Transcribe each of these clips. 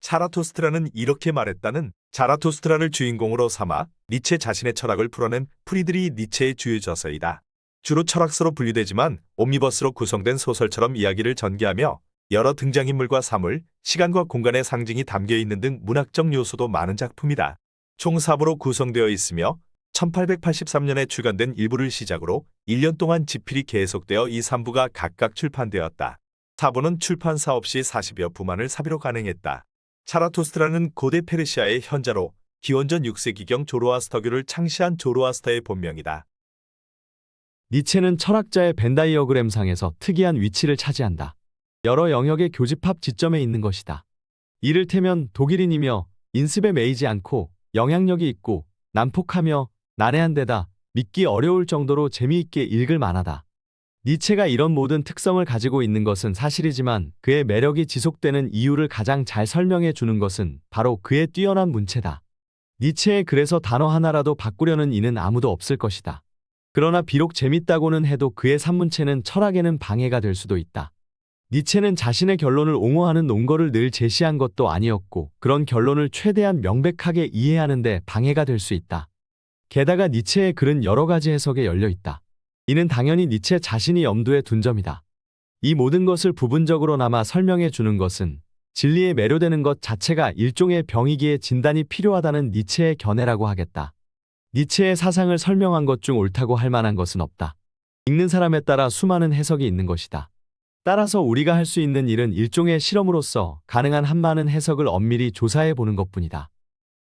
차라토스트라는 이렇게 말했다는 자라토스트라를 주인공으로 삼아 니체 자신의 철학을 풀어낸 프리드리히 니체의 주요 저서이다. 주로 철학서로 분류되지만 옴니버스로 구성된 소설처럼 이야기를 전개하며 여러 등장인물과 사물, 시간과 공간의 상징이 담겨있는 등 문학적 요소도 많은 작품이다. 총 4부로 구성되어 있으며 1883년에 출간된 1부를 시작으로 1년 동안 집필이 계속되어 이 3부가 각각 출판되었다. 4부는 출판사 없이 40여 부만을 사비로 가능했다. 차라토스트라는 고대 페르시아의 현자로 기원전 6세기경 조로아스터교를 창시한 조로아스터의 본명이다. 니체는 철학자의 벤 다이어그램상에서 특이한 위치를 차지한다. 여러 영역의 교집합 지점에 있는 것이다. 이를테면 독일인이며 인습에 매이지 않고 영향력이 있고 난폭하며 난해한 데다 믿기 어려울 정도로 재미있게 읽을 만하다. 니체가 이런 모든 특성을 가지고 있는 것은 사실이지만 그의 매력이 지속되는 이유를 가장 잘 설명해 주는 것은 바로 그의 뛰어난 문체다. 니체의 글에서 단어 하나라도 바꾸려는 이는 아무도 없을 것이다. 그러나 비록 재밌다고는 해도 그의 산문체는 철학에는 방해가 될 수도 있다. 니체는 자신의 결론을 옹호하는 논거를 늘 제시한 것도 아니었고 그런 결론을 최대한 명백하게 이해하는 데 방해가 될 수 있다. 게다가 니체의 글은 여러 가지 해석에 열려 있다. 이는 당연히 니체 자신이 염두에 둔 점이다. 이 모든 것을 부분적으로나마 설명해 주는 것은 진리에 매료되는 것 자체가 일종의 병이기에 진단이 필요하다는 니체의 견해라고 하겠다. 니체의 사상을 설명한 것 중 옳다고 할 만한 것은 없다. 읽는 사람에 따라 수많은 해석이 있는 것이다. 따라서 우리가 할 수 있는 일은 일종의 실험으로서 가능한 한 많은 해석을 엄밀히 조사해 보는 것뿐이다.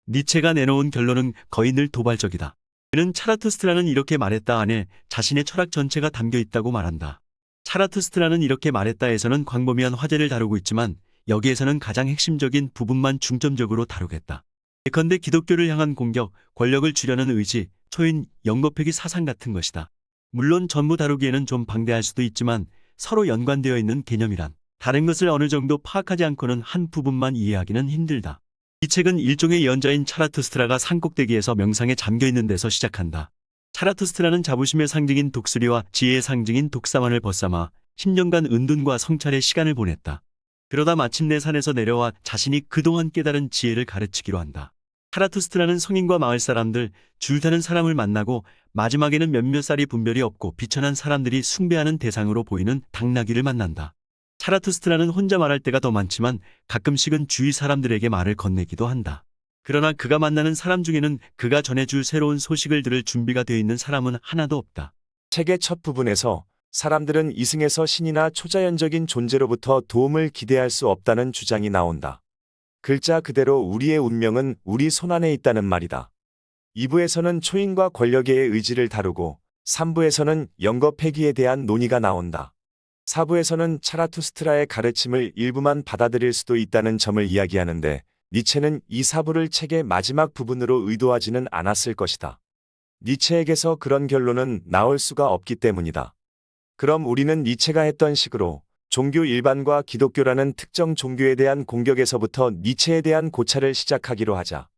니체가 내놓은 결론은 거의 늘 도발적이다. 그는 차라투스트라는 이렇게 말했다 안에 자신의 철학 전체가 담겨 있다고 말한다. 차라투스트라는 이렇게 말했다에서는 광범위한 화제를 다루고 있지만 여기에서는 가장 핵심적인 부분만 중점적으로 다루겠다. 예컨대 기독교를 향한 공격, 권력을 주려는 의지, 초인, 영거폐기 사상 같은 것이다. 물론 전부 다루기에는 좀 방대할 수도 있지만 서로 연관되어 있는 개념이란 다른 것을 어느 정도 파악하지 않고는 한 부분만 이해하기는 힘들다. 이 책은 일종의 예언자인 차라투스트라가 산꼭대기에서 명상에 잠겨있는 데서 시작한다. 차라투스트라는 자부심의 상징인 독수리와 지혜의 상징인 독사만을 벗삼아 10년간 은둔과 성찰의 시간을 보냈다. 그러다 마침내 산에서 내려와 자신이 그동안 깨달은 지혜를 가르치기로 한다. 차라투스트라는 성인과 마을 사람들, 줄타는 사람을 만나고 마지막에는 몇몇 살이 분별이 없고 비천한 사람들이 숭배하는 대상으로 보이는 당나귀를 만난다. 차라투스트라는 혼자 말할 때가 더 많지만 가끔씩은 주위 사람들에게 말을 건네기도 한다. 그러나 그가 만나는 사람 중에는 그가 전해줄 새로운 소식을 들을 준비가 되어 있는 사람은 하나도 없다. 책의 첫 부분에서 사람들은 이승에서 신이나 초자연적인 존재로부터 도움을 기대할 수 없다는 주장이 나온다. 글자 그대로 우리의 운명은 우리 손안에 있다는 말이다. 2부에서는 초인과 권력의 의지를 다루고 3부에서는 영거 폐기에 대한 논의가 나온다. 4부에서는 차라투스트라의 가르침을 일부만 받아들일 수도 있다는 점을 이야기하는데 니체는 이 4부를 책의 마지막 부분으로 의도하지는 않았을 것이다. 니체에게서 그런 결론은 나올 수가 없기 때문이다. 그럼 우리는 니체가 했던 식으로 종교 일반과 기독교라는 특정 종교에 대한 공격에서부터 니체에 대한 고찰을 시작하기로 하자.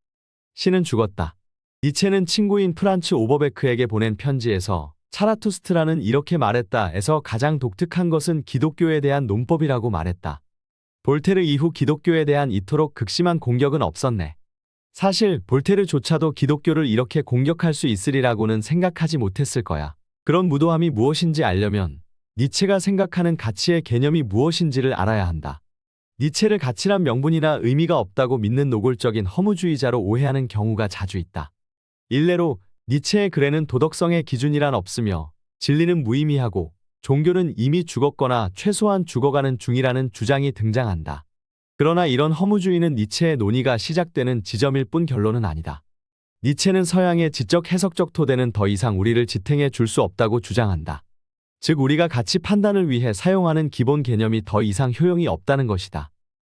신은 죽었다. 니체는 친구인 프란츠 오버베크에게 보낸 편지에서 차라투스트라는 이렇게 말했다에서 가장 독특한 것은 기독교에 대한 논법이라고 말했다. 볼테르 이후 기독교에 대한 이토록 극심한 공격은 없었네. 사실 볼테르조차도 기독교를 이렇게 공격할 수 있으리라고는 생각하지 못했을 거야. 그런 무도함이 무엇인지 알려면 니체가 생각하는 가치의 개념이 무엇인지를 알아야 한다. 니체를 가치란 명분이나 의미가 없다고 믿는 노골적인 허무주의자로 오해하는 경우가 자주 있다. 일례로 니체의 글에는 도덕성의 기준이란 없으며 진리는 무의미하고 종교는 이미 죽었거나 최소한 죽어가는 중이라는 주장이 등장한다. 그러나 이런 허무주의는 니체의 논의가 시작되는 지점일 뿐 결론은 아니다. 니체는 서양의 지적 해석적 토대는 더 이상 우리를 지탱해 줄 수 없다고 주장한다. 즉 우리가 가치 판단을 위해 사용하는 기본 개념이 더 이상 효용이 없다는 것이다.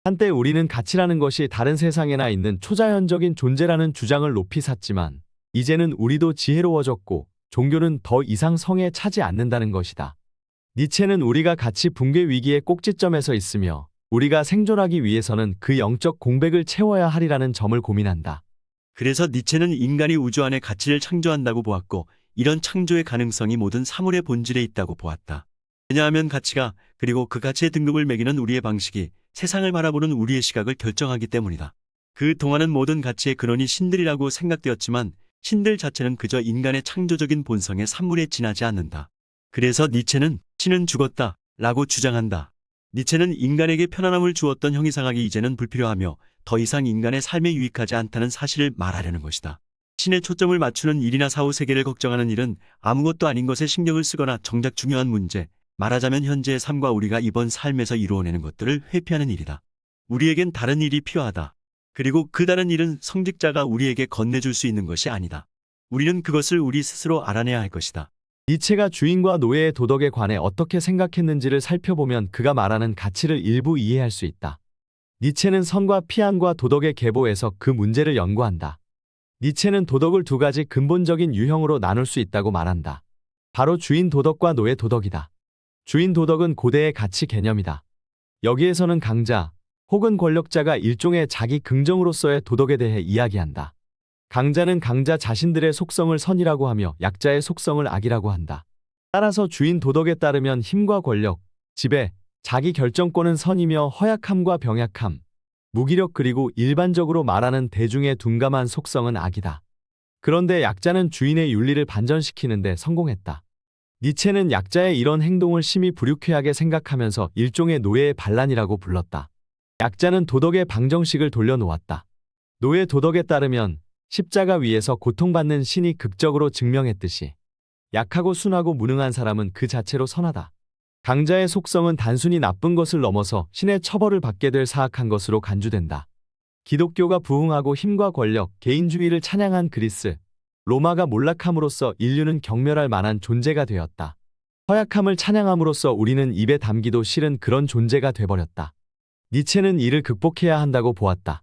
한때 우리는 가치라는 것이 다른 세상에나 있는 초자연적인 존재라는 주장을 높이 샀지만 이제는 우리도 지혜로워졌고 종교는 더 이상 성에 차지 않는다는 것이다. 니체는 우리가 가치 붕괴 위기의 꼭지점에서 있으며 우리가 생존하기 위해서는 그 영적 공백을 채워야 하리라는 점을 고민한다. 그래서 니체는 인간이 우주 안에 가치를 창조한다고 보았고 이런 창조의 가능성이 모든 사물의 본질에 있다고 보았다. 왜냐하면 가치가 그리고 그 가치의 등급을 매기는 우리의 방식이 세상을 바라보는 우리의 시각을 결정하기 때문이다. 그 동안은 모든 가치의 근원이 신들이라고 생각되었지만 신들 자체는 그저 인간의 창조적인 본성의 산물에 지나지 않는다. 그래서 니체는 신은 죽었다 라고 주장한다. 니체는 인간에게 편안함을 주었던 형이상학이 이제는 불필요하며 더 이상 인간의 삶에 유익하지 않다는 사실을 말하려는 것이다. 신의 초점을 맞추는 일이나 사후 세계를 걱정하는 일은 아무것도 아닌 것에 신경을 쓰거나 정작 중요한 문제, 말하자면 현재의 삶과 우리가 이번 삶에서 이루어내는 것들을 회피하는 일이다. 우리에겐 다른 일이 필요하다. 그리고 그 다른 일은 성직자가 우리에게 건네줄 수 있는 것이 아니다. 우리는 그것을 우리 스스로 알아내야 할 것이다. 니체가 주인과 노예의 도덕에 관해 어떻게 생각했는지를 살펴보면 그가 말하는 가치를 일부 이해할 수 있다. 니체는 선과 피안과 도덕의 계보에서 그 문제를 연구한다. 니체는 도덕을 두 가지 근본적인 유형으로 나눌 수 있다고 말한다. 바로 주인 도덕과 노예 도덕이다. 주인 도덕은 고대의 가치 개념이다. 여기에서는 강자 혹은 권력자가 일종의 자기 긍정으로서의 도덕에 대해 이야기한다. 강자는 강자 자신들의 속성을 선이라고 하며 약자의 속성을 악이라고 한다. 따라서 주인 도덕에 따르면 힘과 권력, 지배, 자기 결정권은 선이며 허약함과 병약함, 무기력 그리고 일반적으로 말하는 대중의 둔감한 속성은 악이다. 그런데 약자는 주인의 윤리를 반전시키는데 성공했다. 니체는 약자의 이런 행동을 심히 불유쾌하게 생각하면서 일종의 노예의 반란이라고 불렀다. 약자는 도덕의 방정식을 돌려놓았다. 노예 도덕에 따르면 십자가 위에서 고통받는 신이 극적으로 증명했듯이 약하고 순하고 무능한 사람은 그 자체로 선하다. 강자의 속성은 단순히 나쁜 것을 넘어서 신의 처벌을 받게 될 사악한 것으로 간주된다. 기독교가 부흥하고 힘과 권력, 개인주의를 찬양한 그리스, 로마가 몰락함으로써 인류는 경멸할 만한 존재가 되었다. 허약함을 찬양함으로써 우리는 입에 담기도 싫은 그런 존재가 돼버렸다. 니체는 이를 극복해야 한다고 보았다.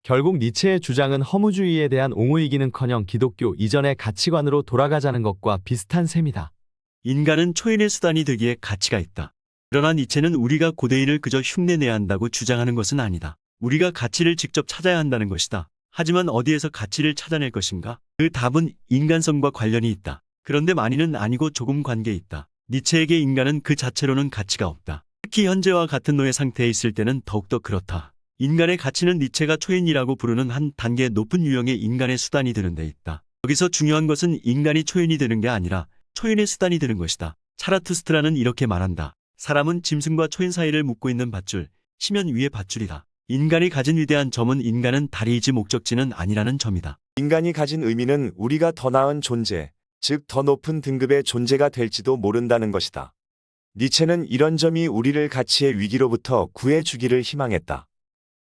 결국 니체의 주장은 허무주의에 대한 옹호이기는커녕 기독교 이전의 가치관으로 돌아가자는 것과 비슷한 셈이다. 인간은 초인의 수단이 되기에 가치가 있다. 그러나 니체는 우리가 고대인을 그저 흉내내야 한다고 주장하는 것은 아니다. 우리가 가치를 직접 찾아야 한다는 것이다. 하지만 어디에서 가치를 찾아낼 것인가? 그 답은 인간성과 관련이 있다. 그런데 많이는 아니고 조금 관계 있다. 니체에게 인간은 그 자체로는 가치가 없다. 특히 현재와 같은 노예 상태에 있을 때는 더욱더 그렇다. 인간의 가치는 니체가 초인이라고 부르는 한 단계 높은 유형의 인간의 수단이 되는 데 있다. 여기서 중요한 것은 인간이 초인이 되는 게 아니라 초인의 수단이 되는 것이다. 차라투스트라는 이렇게 말한다. 사람은 짐승과 초인 사이를 묶고 있는 밧줄, 심연 위의 밧줄이다. 인간이 가진 위대한 점은 인간은 다리이지 목적지는 아니라는 점이다. 인간이 가진 의미는 우리가 더 나은 존재, 즉 더 높은 등급의 존재가 될지도 모른다는 것이다. 니체는 이런 점이 우리를 가치의 위기로부터 구해주기를 희망했다.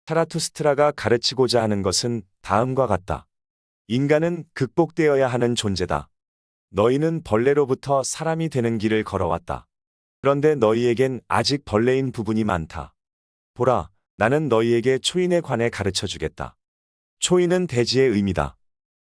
차라투스트라가 가르치고자 하는 것은 다음과 같다. 인간은 극복되어야 하는 존재다. 너희는 벌레로부터 사람이 되는 길을 걸어왔다. 그런데 너희에겐 아직 벌레인 부분이 많다. 보라, 나는 너희에게 초인에 관해 가르쳐주겠다. 초인은 대지의 의미다.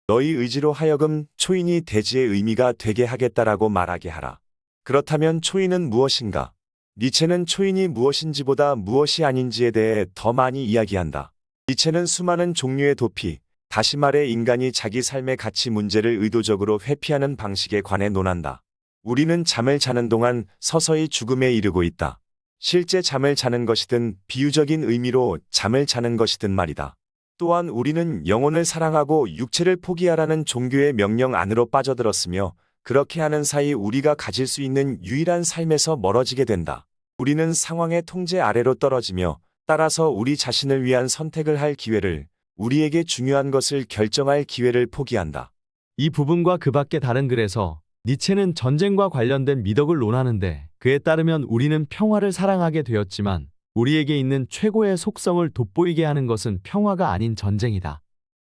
너희 의지로 하여금 초인이 대지의 의미가 되게 하겠다라고 말하게 하라. 그렇다면 초인은 무엇인가? 니체는 초인이 무엇인지보다 무엇이 아닌지에 대해 더 많이 이야기한다. 니체는 수많은 종류의 도피, 다시 말해 인간이 자기 삶의 가치 문제를 의도적으로 회피하는 방식에 관해 논한다. 우리는 잠을 자는 동안 서서히 죽음에 이르고 있다. 실제 잠을 자는 것이든 비유적인 의미로 잠을 자는 것이든 말이다. 또한 우리는 영혼을 사랑하고 육체를 포기하라는 종교의 명령 안으로 빠져들었으며 그렇게 하는 사이 우리가 가질 수 있는 유일한 삶에서 멀어지게 된다. 우리는 상황의 통제 아래로 떨어지며 따라서 우리 자신을 위한 선택을 할 기회를, 우리에게 중요한 것을 결정할 기회를 포기한다. 이 부분과 그 밖의 다른 글에서 니체는 전쟁과 관련된 미덕을 논하는데 그에 따르면 우리는 평화를 사랑하게 되었지만 우리에게 있는 최고의 속성을 돋보이게 하는 것은 평화가 아닌 전쟁이다.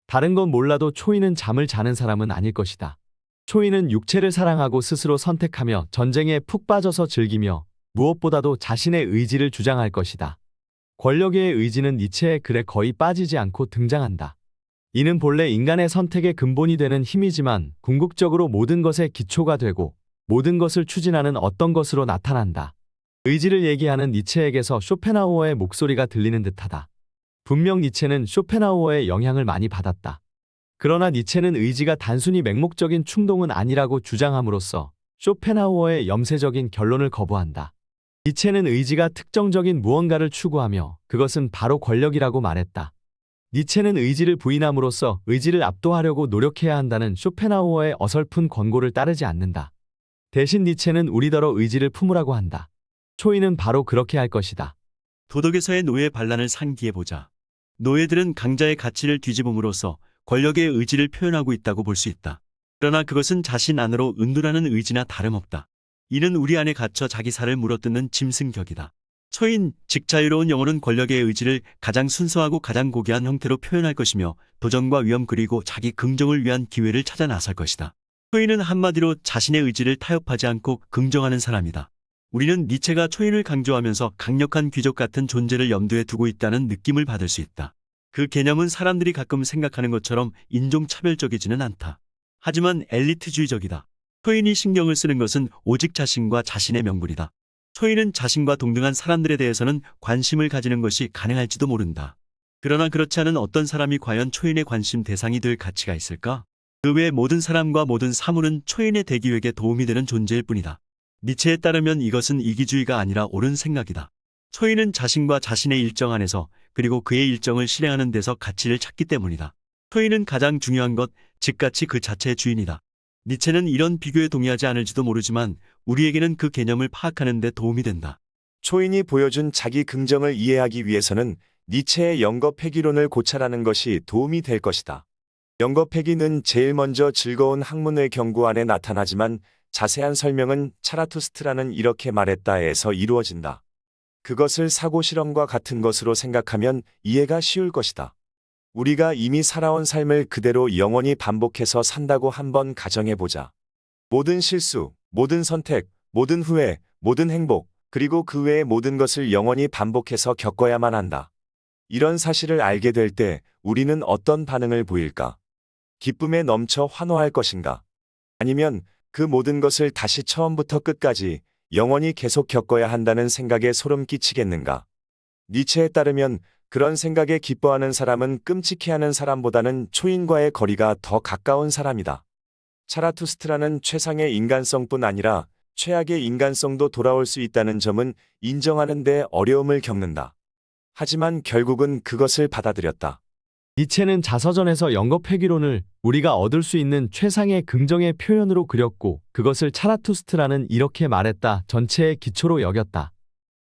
다른 건 몰라도 초인은 잠을 자는 사람은 아닐 것이다. 초인은 육체를 사랑하고 스스로 선택하며 전쟁에 푹 빠져서 즐기며 무엇보다도 자신의 의지를 주장할 것이다. 권력의 의지는 니체의 글에 거의 빠지지 않고 등장한다. 이는 본래 인간의 선택의 근본이 되는 힘이지만 궁극적으로 모든 것의 기초가 되고 모든 것을 추진하는 어떤 것으로 나타난다. 의지를 얘기하는 니체에게서 쇼펜하우어의 목소리가 들리는 듯하다. 분명 니체는 쇼펜하우어의 영향을 많이 받았다. 그러나 니체는 의지가 단순히 맹목적인 충동은 아니라고 주장함으로써 쇼펜하우어의 염세적인 결론을 거부한다. 니체는 의지가 특정적인 무언가를 추구하며 그것은 바로 권력이라고 말했다. 니체는 의지를 부인함으로써 의지를 압도하려고 노력해야 한다는 쇼펜하우어의 어설픈 권고를 따르지 않는다. 대신 니체는 우리더러 의지를 품으라고 한다. 초인은 바로 그렇게 할 것이다. 도덕에서의 노예 반란을 상기해보자. 노예들은 강자의 가치를 뒤집음으로써 권력의 의지를 표현하고 있다고 볼 수 있다. 그러나 그것은 자신 안으로 은둔하는 의지나 다름없다. 이는 우리 안에 갇혀 자기 살을 물어뜯는 짐승격이다. 초인, 즉 자유로운 영혼은 권력의 의지를 가장 순수하고 가장 고귀한 형태로 표현할 것이며 도전과 위험 그리고 자기 긍정을 위한 기회를 찾아 나설 것이다. 초인은 한마디로 자신의 의지를 타협하지 않고 긍정하는 사람이다. 우리는 니체가 초인을 강조하면서 강력한 귀족 같은 존재를 염두에 두고 있다는 느낌을 받을 수 있다. 그 개념은 사람들이 가끔 생각하는 것처럼 인종차별적이지는 않다. 하지만 엘리트주의적이다. 초인이 신경을 쓰는 것은 오직 자신과 자신의 명분이다. 초인은 자신과 동등한 사람들에 대해서는 관심을 가지는 것이 가능할지도 모른다. 그러나 그렇지 않은 어떤 사람이 과연 초인의 관심 대상이 될 가치가 있을까? 그 외 모든 사람과 모든 사물은 초인의 대기획에 도움이 되는 존재일 뿐이다. 니체에 따르면 이것은 이기주의가 아니라 옳은 생각이다. 초인은 자신과 자신의 일정 안에서 그리고 그의 일정을 실행하는 데서 가치를 찾기 때문이다. 초인은 가장 중요한 것, 즉 가치 그 자체의 주인이다. 니체는 이런 비교에 동의하지 않을지도 모르지만 우리에게는 그 개념을 파악하는 데 도움이 된다. 초인이 보여준 자기 긍정을 이해하기 위해서는 니체의 영겁회귀론을 고찰하는 것이 도움이 될 것이다. 영겁회귀는 제일 먼저 즐거운 학문의 경구 안에 나타나지만 자세한 설명은 차라투스트라는 이렇게 말했다에서 이루어진다. 그것을 사고 실험과 같은 것으로 생각하면 이해가 쉬울 것이다. 우리가 이미 살아온 삶을 그대로 영원히 반복해서 산다고 한번 가정해보자. 모든 실수, 모든 선택, 모든 후회, 모든 행복, 그리고 그 외의 모든 것을 영원히 반복해서 겪어야만 한다. 이런 사실을 알게 될 때 우리는 어떤 반응을 보일까? 기쁨에 넘쳐 환호할 것인가? 아니면 그 모든 것을 다시 처음부터 끝까지 영원히 계속 겪어야 한다는 생각에 소름 끼치겠는가? 니체에 따르면 그런 생각에 기뻐하는 사람은 끔찍해하는 사람보다는 초인과의 거리가 더 가까운 사람이다. 차라투스트라는 최상의 인간성뿐 아니라 최악의 인간성도 돌아올 수 있다는 점은 인정하는 데 어려움을 겪는다. 하지만 결국은 그것을 받아들였다. 니체는 자서전에서 영겁회귀론을 우리가 얻을 수 있는 최상의 긍정의 표현으로 그렸고 그것을 차라투스트라는 이렇게 말했다 전체의 기초로 여겼다.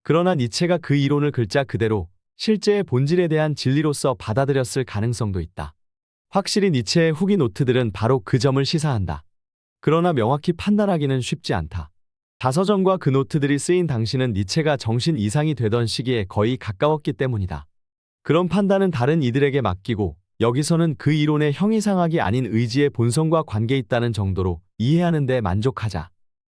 그러나 니체가 그 이론을 글자 그대로 실제의 본질에 대한 진리로서 받아들였을 가능성도 있다. 확실히 니체의 후기 노트들은 바로 그 점을 시사한다. 그러나 명확히 판단하기는 쉽지 않다. 자서전과 그 노트들이 쓰인 당시는 니체가 정신 이상이 되던 시기에 거의 가까웠기 때문이다. 그런 판단은 다른 이들에게 맡기고 여기서는 그 이론의 형이상학이 아닌 의지의 본성과 관계 있다는 정도로 이해하는 데 만족하자.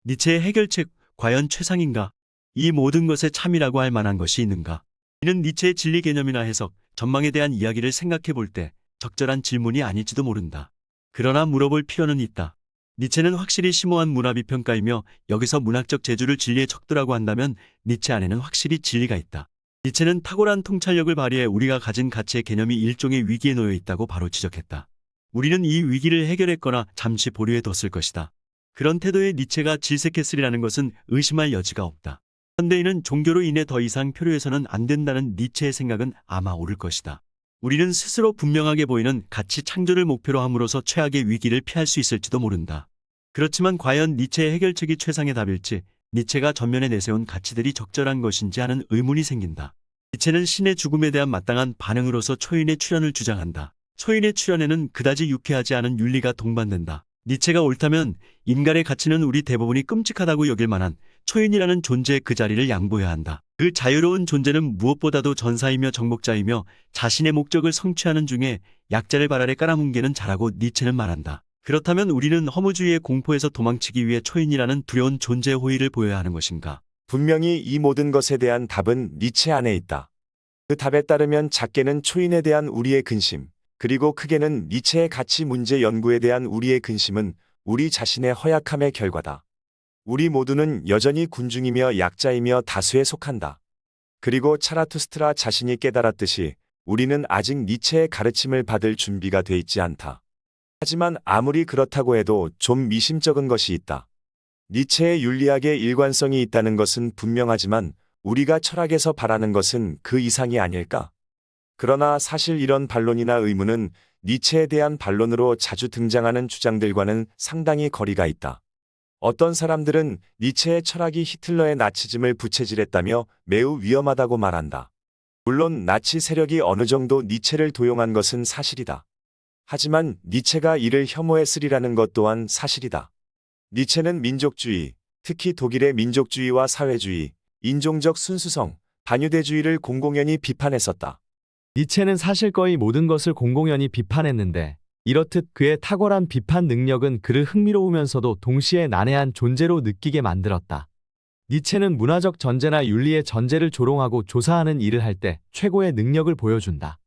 니체의 해결책, 과연 최상인가? 이 모든 것에 참이라고 할 만한 것이 있는가? 이는 니체의 진리 개념이나 해석, 전망에 대한 이야기를 생각해 볼 때 적절한 질문이 아닐지도 모른다. 그러나 물어볼 필요는 있다. 니체는 확실히 심오한 문화비평가이며 여기서 문학적 재주를 진리의 척도라고 한다면 니체 안에는 확실히 진리가 있다. 니체는 탁월한 통찰력을 발휘해 우리가 가진 가치의 개념이 일종의 위기에 놓여 있다고 바로 지적했다. 우리는 이 위기를 해결했거나 잠시 보류해 뒀을 것이다. 그런 태도에 니체가 질색했으리라는 것은 의심할 여지가 없다. 현대인은 종교로 인해 더 이상 표류해서는 안 된다는 니체의 생각은 아마 옳을 것이다. 우리는 스스로 분명하게 보이는 가치 창조를 목표로 함으로써 최악의 위기를 피할 수 있을지도 모른다. 그렇지만 과연 니체의 해결책이 최상의 답일지, 니체가 전면에 내세운 가치들이 적절한 것인지 하는 의문이 생긴다. 니체는 신의 죽음에 대한 마땅한 반응으로서 초인의 출현을 주장한다. 초인의 출현에는 그다지 유쾌하지 않은 윤리가 동반된다. 니체가 옳다면 인간의 가치는 우리 대부분이 끔찍하다고 여길 만한 초인이라는 존재의 그 자리를 양보해야 한다. 그 자유로운 존재는 무엇보다도 전사이며 정복자이며 자신의 목적을 성취하는 중에 약자를 발 아래 깔아뭉개는 자라고 니체는 말한다. 그렇다면 우리는 허무주의의 공포에서 도망치기 위해 초인이라는 두려운 존재의 호의를 보여야 하는 것인가? 분명히 이 모든 것에 대한 답은 니체 안에 있다. 그 답에 따르면 작게는 초인에 대한 우리의 근심, 그리고 크게는 니체의 가치 문제 연구에 대한 우리의 근심은 우리 자신의 허약함의 결과다. 우리 모두는 여전히 군중이며 약자이며 다수에 속한다. 그리고 차라투스트라 자신이 깨달았듯이 우리는 아직 니체의 가르침을 받을 준비가 돼 있지 않다. 하지만 아무리 그렇다고 해도 좀 미심쩍은 것이 있다. 니체의 윤리학에 일관성이 있다는 것은 분명하지만 우리가 철학에서 바라는 것은 그 이상이 아닐까? 그러나 사실 이런 반론이나 의문은 니체에 대한 반론으로 자주 등장하는 주장들과는 상당히 거리가 있다. 어떤 사람들은 니체의 철학이 히틀러의 나치즘을 부채질했다며 매우 위험하다고 말한다. 물론 나치 세력이 어느 정도 니체를 도용한 것은 사실이다. 하지만 니체가 이를 혐오했으리라는 것 또한 사실이다. 니체는 민족주의, 특히 독일의 민족주의와 사회주의, 인종적 순수성, 반유대주의를 공공연히 비판했었다. 니체는 사실 거의 모든 것을 공공연히 비판했는데 이렇듯 그의 탁월한 비판 능력은 그를 흥미로우면서도 동시에 난해한 존재로 느끼게 만들었다. 니체는 문화적 전제나 윤리의 전제를 조롱하고 조사하는 일을 할 때 최고의 능력을 보여준다.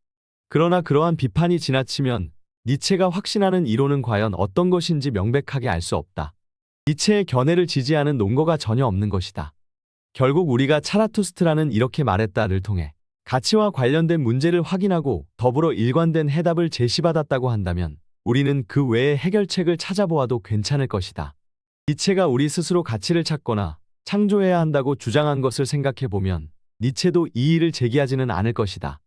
그러나 그러한 비판이 지나치면 니체가 확신하는 이론은 과연 어떤 것인지 명백하게 알 수 없다. 니체의 견해를 지지하는 논거가 전혀 없는 것이다. 결국 우리가 차라투스트라는 이렇게 말했다를 통해 가치와 관련된 문제를 확인하고 더불어 일관된 해답을 제시받았다고 한다면 우리는 그 외의 해결책을 찾아보아도 괜찮을 것이다. 니체가 우리 스스로 가치를 찾거나 창조해야 한다고 주장한 것을 생각해 보면 니체도 이의를 제기하지는 않을 것이다.